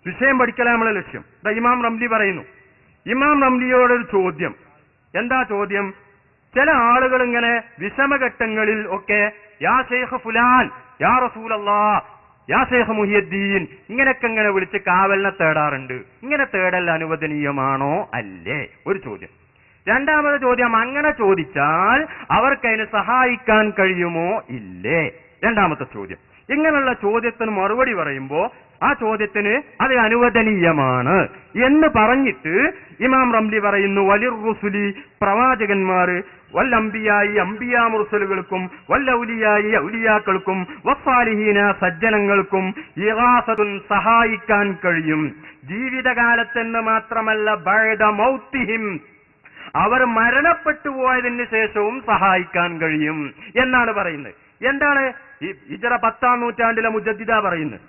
വിഷയം പഠിക്കലാണ് നമ്മളെ ലക്ഷ്യം. ഇമാം റംലി പറയുന്നു. ഇമാം റംലിയോടൊരു ചോദ്യം. എന്താ ചോദ്യം? ചില ആളുകൾ ഇങ്ങനെ വിഷമഘട്ടങ്ങളിൽ ഒക്കെ യാ ശൈഖ് ഫുലാൻ, യാ റസൂലല്ലാഹ്, യാ ശൈഖ് മുഹിയുദ്ദീൻ ഇങ്ങനെയൊക്കെ ഇങ്ങനെ വിളിച്ച് കാവലിനെ തേടാറുണ്ട്. ഇങ്ങനെ തേടൽ അനുവദനീയമാണോ അല്ലേ? ഒരു ചോദ്യം. രണ്ടാമത്തെ ചോദ്യം, അങ്ങനെ ചോദിച്ചാൽ അവർക്കതിന് സഹായിക്കാൻ കഴിയുമോ ഇല്ലേ? രണ്ടാമത്തെ ചോദ്യം. ഇങ്ങനെയുള്ള ചോദ്യത്തിന് മറുപടി പറയുമ്പോ ആ ചോദ്യത്തിന് അത് അനുവദനീയമാണ് എന്ന് പറഞ്ഞിട്ട് ഇമാം റംലി പറയുന്നു, വലിർ റുസുലി പ്രവാചകന്മാര്, വല്ലംബിയായി അംബിയാ മുർസലുകൾക്കും, വല്ലൗലിയായി ഔലിയാക്കൾക്കും, വസ്സാലിഹീന സജ്ജനങ്ങൾക്കും ഇഗാസത്തുൻ സഹായിക്കാൻ കഴിയും. ജീവിതകാലത്തെന്ന് മാത്രമല്ല ബഅദ മൗതിഹിം, അവർ മരണപ്പെട്ടു പോയതിന് ശേഷവും സഹായിക്കാൻ കഴിയും എന്നാണ് പറയുന്നത്. എന്താണ് ഈ ഹിജ്റ 10-ാം നൂറ്റാണ്ടിലെ മുജദ്ദിദ പറയുന്നത്?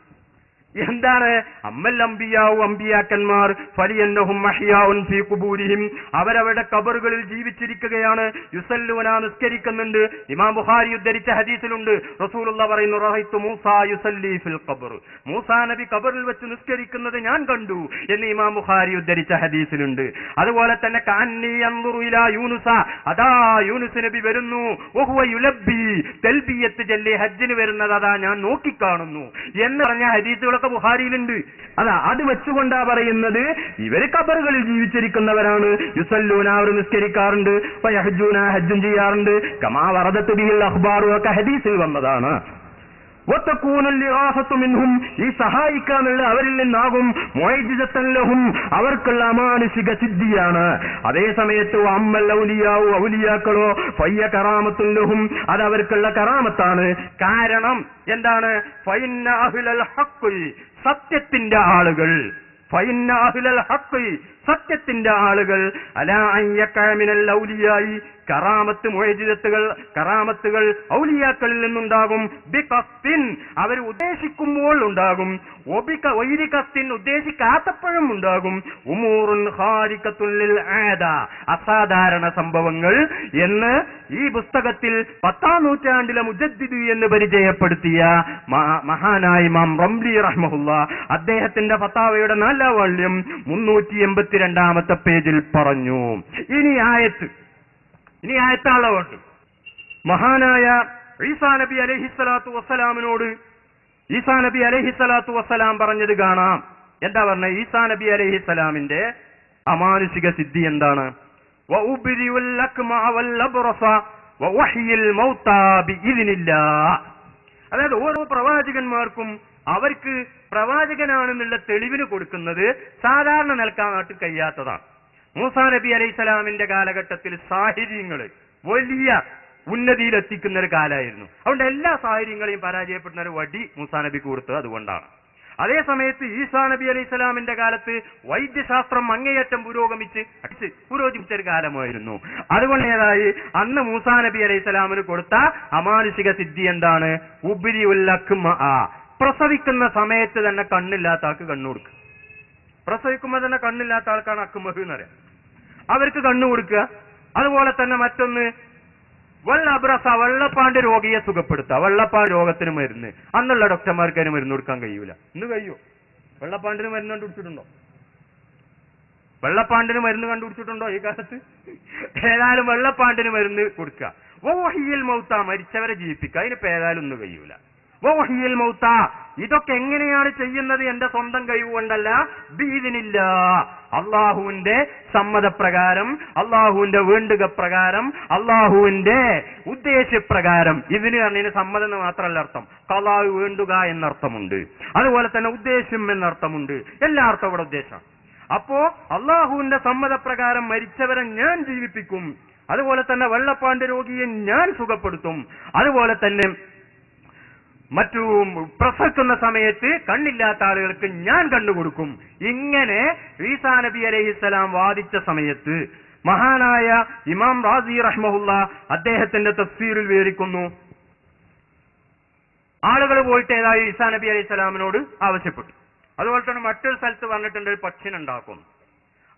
എന്താണ്? അമ്മൽ അംബിയാവു, അംബിയാക്കന്മാർ ഫലിയന്നഹും മഹ്യാഉൻ ഫീ ഖുബൂരിഹിം, അവരവരുടെ ഖബറുകളിൽ ജീവിച്ചിരിക്കുകയാണ്. യുസല്ലൂന, നിസ്കരിക്കുന്നുണ്ട്. ഇമാം ബുഖാരി ഉദ്ധരിച്ച ഹദീസിലുണ്ട്, റസൂലുള്ളാഹി പറയുന്നു, റഅയ്തു മൂസാ യുസല്ലി ഫിൽ ഖബർ, മൂസാ നബി ഖബറിൽ വെച്ച് നിസ്കരിക്കുന്നത് ഞാൻ കണ്ടു എന്ന് ഇമാം ബുഖാരി ഉദ്ധരിച്ച ഹദീസിലുണ്ട്. അതുപോലെ തന്നെ കഅന്നി യൻദുറു ഇലാ യൂനുസ, അതാ യൂനുസ് നബി വരുന്നു, വഹുവ യുലബ്ബി, തൽബിയത്ത് ചൊല്ലി ഹജ്ജിന് വരുന്നത് അതാ ഞാൻ നോക്കിക്കാണുന്നു എന്ന് പറഞ്ഞ ഹദീസുകൾ ബുഖാരിയിലുണ്ട്. അതാ അത് വെച്ചുകൊണ്ടാ പറയുന്നത് ഇവര് ഖബറുകളിൽ ജീവിച്ചിരിക്കുന്നവരാണ്. യുസല്ലൂന, അവർ നിസ്കരിക്കാറുണ്ട്. വയഹജ്ജൂന, ഹജ്ജും ചെയ്യാറുണ്ട്. കമാ വറദത്ത് ബിഹിൽ അഖ്ബാറു, ഒക്കെ ഹദീസിൽ വന്നതാണ്. വതകൂനുൽ ഇഗാസത്തു മിൻഹും, ഈ സഹായിക്കാനുള്ള അവരിൽ നിന്നാകും. മുഅ്ജിസത്തൻ ലഹും, അവർക്കുള്ള അമാനുഷിക സിദ്ധിയാണ്. അതേ സമയത്ത് അമ്മൽ ഔലിയാവു, ഔലിയാക്കളോ ഫയ്യ കറാമത്തുൻ ലഹും, അത് അവർക്കുള്ള കറാമത്താണ്. കാരണം എന്താണ്? ഫഇന്ന അഹ്ലൽ ഹഖ്, സത്യത്തിന്റെ ആളുകൾ, ഫഇന്ന അഹ്ലൽ ഹഖ്, സത്യത്തിന്റെ ആളുകൾ, അലാ അയ്യക മിനൽ ഔലിയായി, കറാമത്ത് മുഅ്ജിസത്തുകൾ, കറാമത്തുകൾ ഔലിയാക്കളിൽ നിന്നുണ്ടാകും. ബിഖസ്തിൻ, അവർ ഉദ്ദേശിക്കുമ്പോൾ ഉണ്ടാകും. ഒബിക വൈരികസ്തിൻ, ഉദ്ദേശിക്കാത്തപ്പോഴും ഉണ്ടാകും. ഉമൂറുൻ ഖാരിഖത്തുൻ ലിൽ ആദ, അസാധാരണ സംഭവങ്ങൾ എന്ന് ഈ പുസ്തകത്തിൽ 10-ാം നൂറ്റാണ്ടിലെ മുജദ്ദിദ് എന്ന് പരിചയപ്പെടുത്തിയ മഹാനായ ഇമാം റംലി റഹ്മഹുല്ലാഹ് അദ്ദേഹത്തിന്റെ ഫതാവയുടെ 4-ാം വാള്യം 382-ാമത്തെ പേജിൽ പറഞ്ഞു. ഇനി ആയത്താളുണ്ട്. മഹാനായ ഈസാ നബി അലൈഹിസ്സലാത്തു വസ്സലാമിനോട് ഈസാ നബി അലൈഹിസ്സലാത്തു വസ്സലാം പറഞ്ഞത് കാണാം. എന്താ പറഞ്ഞ? ഈസാ നബി അലൈഹിസ്സലാമിന്റെ അമാനുഷിക സിദ്ധി എന്താണ്? വഉബ്രിഉൽ അക്മഅ വൽ അബ്റസ വവഹ്യിൽ മൗതാ ബിഇദ്നില്ലാഹ്. അതായത് ഓരോ പ്രവാചകന്മാർക്കും അവർക്ക് പ്രവാചകനാണെന്നുള്ള തെളിവിന് കൊടുക്കുന്നത് സാധാരണ നിൽക്കാനായിട്ട് കഴിയാത്തതാണ്. മൂസാ നബി അലൈഹിസ്സലാമിന്റെ കാലഘട്ടത്തിൽ സാഹിര്യങ്ങള് വലിയ ഉന്നതിയിലെത്തിക്കുന്ന ഒരു കാലമായിരുന്നു. അതുകൊണ്ട് എല്ലാ സാഹിര്യങ്ങളെയും പരാജയപ്പെടുന്ന ഒരു വടി മൂസാ നബിക്ക് കൊടുത്തത് അതുകൊണ്ടാണ്. അതേ സമയത്ത് ഈസാ നബി അലൈഹിസ്സലാമിന്റെ കാലത്ത് വൈദ്യശാസ്ത്രം അങ്ങേയറ്റം പുരോഗമിച്ച ഒരു കാലമായിരുന്നു. അതുകൊണ്ടേതായി അന്ന് മൂസാ നബി അലൈഹിസ്സലാമിന് കൊടുത്ത അമാനുഷിക സിദ്ധി എന്താണ്? ഉബ്രിഉൽ അക്മഅ, പ്രസവിക്കുന്ന സമയത്ത് തന്നെ കണ്ണില്ലാത്ത ആൾക്ക് കണ്ണു കൊടുക്കുക. പ്രസവിക്കുമ്പോൾ തന്നെ കണ്ണില്ലാത്ത ആൾക്കാണ് അക്മഹ് എന്ന് പറയാം, അവർക്ക് കണ്ണു കൊടുക്കുക. അതുപോലെ തന്നെ മറ്റൊന്ന് വല്ല അബ്രസ, വെള്ളപ്പാണ്ട് രോഗിയെ സുഖപ്പെടുത്തുക. വെള്ളപ്പാണ്ട് രോഗത്തിന് മരുന്ന് അന്നുള്ള ഡോക്ടർമാർക്ക് അതിന് മരുന്ന് കൊടുക്കാൻ കഴിയൂല. ഇന്ന് കഴിയോ? വെള്ളപ്പാണ്ടിന് മരുന്ന് കണ്ടുപിടിച്ചിട്ടുണ്ടോ? വെള്ളപ്പാണ്ടിന് മരുന്ന് കണ്ടുപിടിച്ചിട്ടുണ്ടോ ഈ കാലത്ത്? ഏതായാലും വെള്ളപ്പാണ്ടിന് മരുന്ന് കൊടുക്കുക. വഹ്യിൽ മൗത, മരിച്ചവരെ ജീവിപ്പിക്കുക. അതിനിപ്പോ ഏതായാലും ഒന്നും കഴിയൂല. വഹ്യിൽ മൗത, ഇതൊക്കെ എങ്ങനെയാണ് ചെയ്യുന്നത്? എന്റെ സ്വന്തം കഴിവുകൊണ്ടല്ല, ബിഇദ്നില്ലാഹ്, അള്ളാഹുവിന്റെ സമ്മതപ്രകാരം, അള്ളാഹുവിന്റെ വേണ്ടുക പ്രകാരം, അള്ളാഹുവിന്റെ ഉദ്ദേശപ്രകാരം. ഇതിന് പറഞ്ഞതിന് സമ്മതം എന്ന് മാത്രമല്ല അർത്ഥം, ഖളാ വേണ്ടുക എന്നർത്ഥമുണ്ട്, അതുപോലെ തന്നെ ഉദ്ദേശം എന്നർത്ഥമുണ്ട്. എല്ലാ അർത്ഥം ഇവിടെ ഉദ്ദേശമാണ്. അപ്പോ അള്ളാഹുവിന്റെ സമ്മതപ്രകാരം മരിച്ചവരെ ഞാൻ ജീവിപ്പിക്കും. അതുപോലെ തന്നെ വെള്ളപ്പാണ്ട് രോഗിയെ ഞാൻ സുഖപ്പെടുത്തും. അതുപോലെ തന്നെ മറ്റു പ്രസവിക്കുന്ന സമയത്ത് കണ്ണില്ലാത്ത ആളുകൾക്ക് ഞാൻ കണ്ടുകൊടുക്കും. ഇങ്ങനെ ഈസാ നബി അലൈഹിസ്സലാം വാദിച്ച സമയത്ത് മഹാനായ ഇമാം റാസി റഹ്മഹുല്ലാഹ് അദ്ദേഹത്തിന്റെ തഫ്സീറിൽ വിവരിക്കുന്നു, ആളുകൾ പോയിട്ട് ഏതായി ഈസാ നബി അലൈഹിസ്സലാമിനോട് ആവശ്യപ്പെട്ടു. അതുപോലെ തന്നെ മറ്റൊരു സ്ഥലത്ത് പറഞ്ഞിട്ടുണ്ട്, ഒരു പക്ഷിനുണ്ടാക്കും.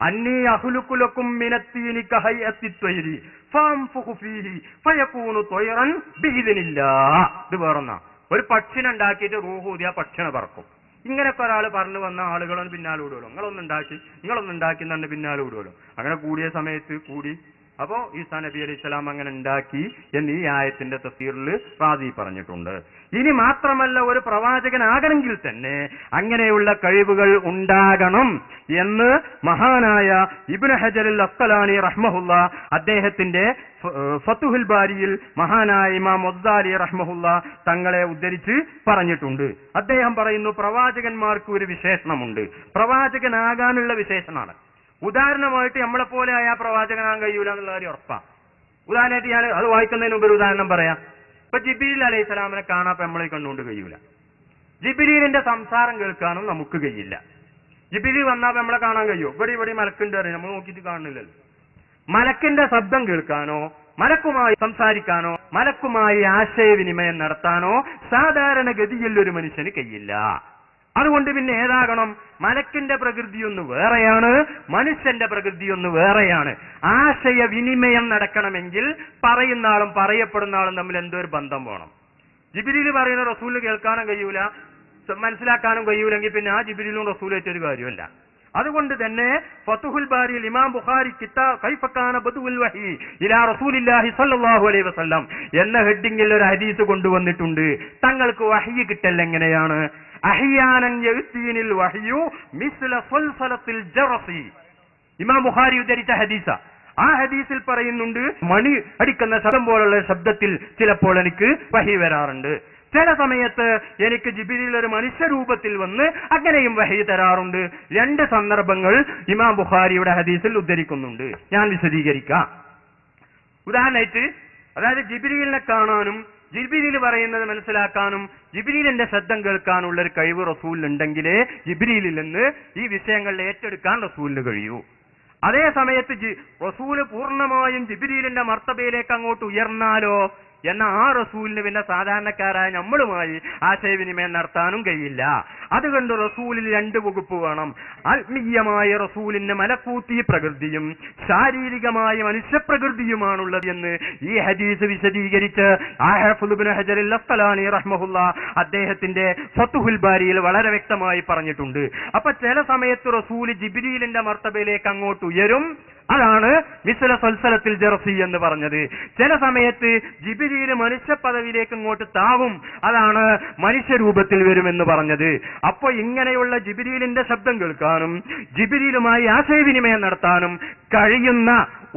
അന്നീ അഹ്ലുക്കുലക്കും മിനത്തീനി കഹയ്യത്തി ത്വയ്രി ഫംഫുഖു ഫീഹി ഫയകൂനു ത്വയ്റൻ ബിഇദ്നില്ലാഹ്. ഇത് വേറൊന്നാ, ഒരു പക്ഷിനുണ്ടാക്കിയിട്ട് റൂഹ് ഊതിയ പക്ഷിനെ പറക്കും. ഇങ്ങനെയൊക്കെ ഒരാൾ പറഞ്ഞു വന്ന ആളുകളൊന്നും പിന്നാലെ വിടുമല്ലോ, നിങ്ങളൊന്നുണ്ടാക്കി തന്നെ പിന്നാലെ വിടുമല്ലോ. അങ്ങനെ കൂടിയ സമയത്ത് കൂടി. അപ്പോ ഈസാ നബി അലൈഹി സ്വലാം അങ്ങനെ ഉണ്ടാക്കി എന്ന് ഈ ആയത്തിന്റെ തഫ്സീറിൽ റാസി പറഞ്ഞിട്ടുണ്ട്. ഇനി മാത്രമല്ല, ഒരു പ്രവാചകനാകണമെങ്കിൽ തന്നെ അങ്ങനെയുള്ള കഴിവുകൾ ഉണ്ടാകണം എന്ന് മഹാനായ ഇബ്നു ഹജറുൽ അസ്ഖലാനി റഹ്മഹുല്ല അദ്ദേഹത്തിന്റെ ഫതുഹുൽ ബാരിയിൽ മഹാനായ ഇമാം വസ്സാലി റഹ്മഹുല്ല തങ്ങളെ ഉദ്ധരിച്ച് പറഞ്ഞിട്ടുണ്ട്. അദ്ദേഹം പറയുന്നു, പ്രവാചകന്മാർക്ക് ഒരു വിശേഷണമുണ്ട്, പ്രവാചകനാകാനുള്ള വിശേഷണമാണ്. ഉദാഹരണമായിട്ട് നമ്മളെപ്പോലെ ആ പ്രവാചകനാകാൻ കഴിയൂല എന്നുള്ള കാര്യം ഉറപ്പാ. ഉദാഹരണമായിട്ട് ഞാൻ അത് വായിക്കുന്നതിന് മുമ്പ് ഒരു ഉദാഹരണം പറയാം. ഇപ്പൊ ജിബ്രീൽ അലൈഹി സ്വലാമിനെ കാണാൻ നമ്മളെ കണ്ടുകൊണ്ട് കഴിയൂല. ജിബ്രീലിന്റെ സംസാരം കേൾക്കാനും നമുക്ക് കഴിയില്ല. ജിബ്രീൽ വന്നാൽ നമ്മളെ കാണാൻ കഴിയോ? ഇവിടെ മലക്കുണ്ട് അറിയാം, നമ്മൾ നോക്കിയിട്ട് കാണുന്നില്ലല്ലോ. മലക്കിന്റെ ശബ്ദം കേൾക്കാനോ മലക്കുമായി സംസാരിക്കാനോ മലക്കുമായി ആശയവിനിമയം നടത്താനോ സാധാരണഗതിയിൽ ഒരു മനുഷ്യന് കഴിയില്ല. അതുകൊണ്ട് പിന്നെ ഏതാകണം? മലക്കിന്റെ പ്രകൃതിയൊന്ന് വേറെയാണ്, മനുഷ്യന്റെ പ്രകൃതിയൊന്ന് വേറെയാണ്. ആശയവിനിമയം നടക്കണമെങ്കിൽ പറയുന്ന ആളും പറയപ്പെടുന്ന ആളും തമ്മിൽ എന്തോ ഒരു ബന്ധം വേണം. ജിബ്രീൽ പറയുന്ന റസൂലിന് കേൾക്കാനും കഴിയൂല, മനസ്സിലാക്കാനും കഴിയൂലെങ്കിൽ പിന്നെ ആ ജിബ്രീലും റസൂലായിട്ടൊരു കാര്യമല്ല. അതുകൊണ്ട് തന്നെ ഫതുഹുൽ ബാരിയിൽ ഇമാം ബുഖാരി കിതാബ് കൈഫ കാന ബദുഉൽ വഹി ഇലാ റസൂലില്ലാഹി സ്വല്ലല്ലാഹു അലൈഹി വസല്ലം എന്ന ഹെഡിങ്ങിൽ ഒരു ഹദീസ് കൊണ്ടുവന്നിട്ടുണ്ട്. തങ്ങൾക്ക് വഹി കിട്ടൽ എങ്ങനെയാണ്? അഹ്യാനൻ യഅ്തീനിൽ വഹ്യു മിസ്ല സൽസലത്തിൽ ജറസി. ഇമാം ബുഖാരി ഉദ്ധരിച്ച ഹദീസ. ആ ഹദീസിൽ പറയുന്നുണ്ട്, മണി അടിക്കുന്ന ശബ്ദം പോലുള്ള ശബ്ദത്തിൽ ചിലപ്പോൾ എനിക്ക് വഹി വരാറുണ്ട്. ചില സമയത്ത് എനിക്ക് ജിബ്രീൽ ഒരു മനുഷ്യരൂപത്തിൽ വന്ന് അങ്ങനെയും വഹി തരാറുണ്ട്. രണ്ട് സന്ദർഭങ്ങൾ ഇമാം ബുഖാരിയുടെ ഹദീസിൽ ഉദ്ധരിക്കുന്നുണ്ട്. ഞാൻ വിശദീകരിക്കാം. ഉദാഹരണമായിട്ട്, അതായത് ജിബ്രീലിനെ കാണാനും ജിബ്രീൽ പറയുന്നത് മനസ്സിലാക്കാനും ജിബ്രീലിന്റെ ശബ്ദം കേൾക്കാനുള്ള ഒരു കഴിവ് റസൂലിനുണ്ടെങ്കിലേ ജിബ്രീലിൽ നിന്ന് ഈ വിഷയങ്ങൾ ഏറ്റെടുക്കാൻ റസൂലിന് കഴിയൂ. അതേ സമയത്ത് റസൂല് പൂർണ്ണമായും ജിബ്രീലിന്റെ മർത്തബയിലേക്ക് അങ്ങോട്ട് ഉയർന്നാലോ എന്ന ആ റസൂലിന് പിന്നെ സാധാരണക്കാരായ നമ്മളുമായി ആശയവിനിമയം നടത്താനും കഴിയില്ല. അതുകൊണ്ട് റസൂലിൽ രണ്ട് വകുപ്പ് വേണം. ആത്മീയമായ റസൂലിന് മലക്കൂത്തി പ്രകൃതിയും ശാരീരികമായ മനുഷ്യപ്രകൃതിയുമാണുള്ളത് എന്ന് ഈ ഹദീസ് വിശദീകരിച്ച് ഇബ്നു ഹജറുൽ അസ്ഖലാനി റഹ്മഹുല്ല അദ്ദേഹത്തിന്റെ ഫതുഹുൽ ബാരിയിൽ വളരെ വ്യക്തമായി പറഞ്ഞിട്ടുണ്ട്. അപ്പൊ ചില സമയത്ത് റസൂൽ ജിബ്രീലിന്റെ മർത്തബയിലേക്ക് അങ്ങോട്ട് ഉയരും, അതാണ് മിസ്ല സൽസലത്തിൽ ജറസി എന്ന് പറഞ്ഞത്. ചില സമയത്ത് ജിബ്രീൽ മനുഷ്യ പദവിയിലേക്ക് ഇങ്ങോട്ട് താവും, അതാണ് മനുഷ്യരൂപത്തിൽ വരുമെന്ന് പറഞ്ഞത്. അപ്പൊ ഇങ്ങനെയുള്ള ജിബ്രീലിന്റെ ശബ്ദം കേൾക്കാനും ജിബ്രീലുമായി ആശയവിനിമയം നടത്താനും കഴിയുന്ന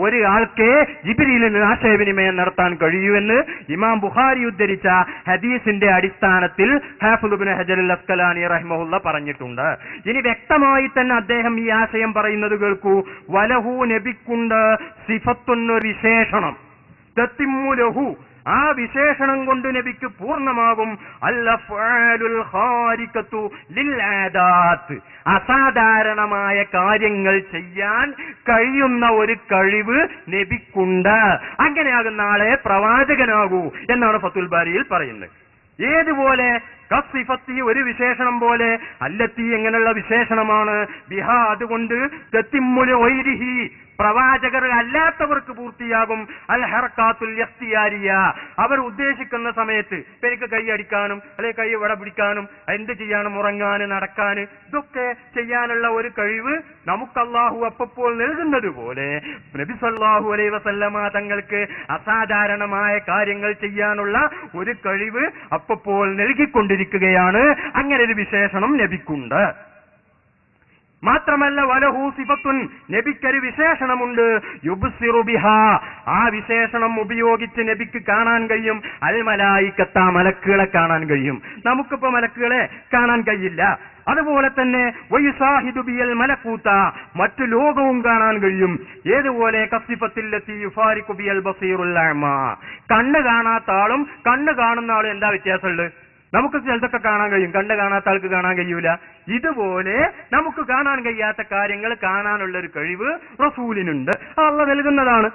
ഒരാൾക്കേ ജിബ്രീലിന് ആശയവിനിമയം നടത്താൻ കഴിയൂവെന്ന് ഇമാം ബുഖാരി ഉദ്ധരിച്ച ഹദീസിന്റെ അടിസ്ഥാനത്തിൽ ഹാഫിദ് ഇബ്നു ഹജറുൽ അസ്ഖലാനി റഹിമഹുല്ല പറഞ്ഞിട്ടുണ്ട്. ഇനി വ്യക്തമായി തന്നെ അദ്ദേഹം ഈ ആശയം പറയുന്നത് കേൾക്കൂ. വലഹു നബിക്കുണ്ട് സിഫത്തുൻ, വിശേഷണം, തത്തിമ്മുലഹു, ആ വിശേഷണം കൊണ്ട് നബിക്ക് പൂർണ്ണമാകും അൽഅഫ്ആലുൽ ഖാരിഖത്തു ലിൽആദാത്ത്, അസാധാരണമായ കാര്യങ്ങൾ ചെയ്യാൻ കഴിയുന്ന ഒരു കഴിവ് നബിക്കുണ്ട്. അങ്ങനെയാകുന്ന ആളെ പ്രവാചകനാകൂ എന്നാണ് ഫതുൽ ബാരിയിൽ പറയുന്നത്. ഏതുപോലെ? കസിഫത്തി, ഒരു വിശേഷണം പോലെ, അല്ലത്തി എങ്ങനെയുള്ള വിശേഷണമാണ്, ബിഹാ, അതുകൊണ്ട് തത്തിമ്മുൽ വൈരിഹി, പ്രവാചകർ അല്ലാത്തവർക്ക് പൂർത്തിയാകും അൽ ഹർക്കാത്തുൽ ഇഖ്തിയാരിയ, അവർ ഉദ്ദേശിക്കുന്ന സമയത്ത് ഇപ്പൊ എനിക്ക് കൈ അടിക്കാനും അല്ലെങ്കിൽ കൈ വട പിടിക്കാനും എന്ത് ചെയ്യാനും ഉറങ്ങാനും നടക്കാനും ഇതൊക്കെ ചെയ്യാനുള്ള ഒരു കഴിവ് നമുക്ക് അല്ലാഹു അപ്പോൾ നൽകുന്നത് പോലെ നബി സല്ലല്ലാഹു അലൈഹി വസല്ലമ തങ്ങൾക്ക് അസാധാരണമായ കാര്യങ്ങൾ ചെയ്യാനുള്ള ഒരു കഴിവ് അപ്പോൾ നൽകിക്കൊണ്ടിരിക്കുകയാണ്. അങ്ങനെ ഒരു വിശേഷണം നബിക്കുണ്ട്. മാത്രമല്ല വലഹു സിഫത്തുൻ, നബിക്കൊരു വിശേഷണമുണ്ട്, യുബ്സിറു ബിഹാ, ആ വിശേഷണം ഉപയോഗിച്ച് നബിക്ക് കാണാൻ കഴിയും അൽ മലായികത്ത, മലക്കുകളെ കാണാൻ കഴിയും. നമുക്കിപ്പോ മലക്കുകളെ കാണാൻ കഴിയില്ല. അതുപോലെ തന്നെ വയുസാഹിദു ബിയൽ മലക്കൂത്ത, മറ്റു ലോകവും കാണാൻ കഴിയും. ഏതുപോലെ? കസിഫത്തില്ലത്തി യുഫാരിഖു ബിയൽ ബസീറുൽ അഅ്മാ, കണ്ണ് കാണാത്ത ആളും കണ്ണ് കാണുന്ന ആളും എന്താ വ്യത്യാസമുള്ളത്? നമുക്ക് ചിലതൊക്കെ കാണാൻ കഴിയും, കണ്ണ് കാണാത്ത ആൾക്ക് കാണാൻ കഴിയൂല. ഇതുപോലെ നമുക്ക് കാണാൻ കഴിയാത്ത കാര്യങ്ങൾ കാണാനുള്ള ഒരു കഴിവ് റസൂലിനുണ്ട്, അല്ലാഹു നൽകുന്നതാണ്.